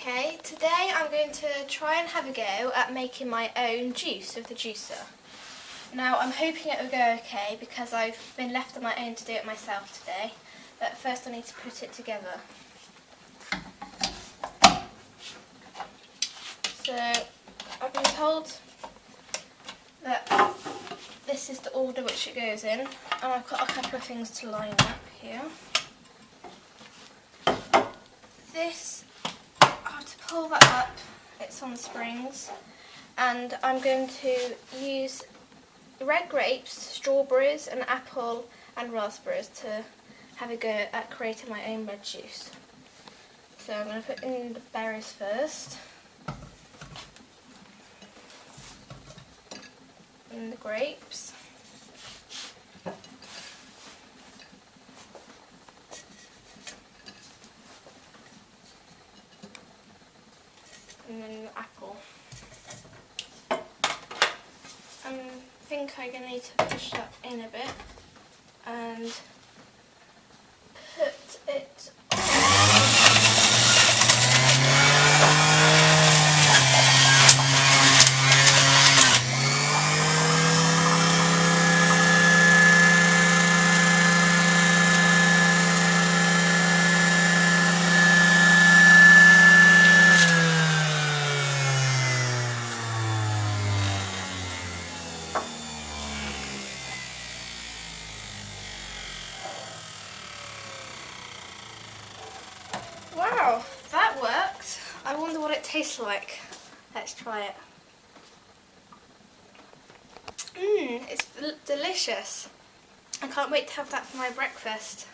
Okay, today I'm going to try and have a go at making my own juice with the juicer. Now I'm hoping it will go okay because I've been left on my own to do it myself today, but first I need to put it together. So I've been told that this is the order which it goes in, and I've got a couple of things to line up here. This, I have to pull that up, it's on springs, and I'm going to use red grapes, strawberries, an apple and raspberries to have a go at creating my own red juice. So I'm going to put in the berries first, and the grapes. And then the apple. I think I'm going to need to push that in a bit and put it Wow, that worked. I wonder what it tastes like. Let's try it. It's delicious. I can't wait to have that for my breakfast.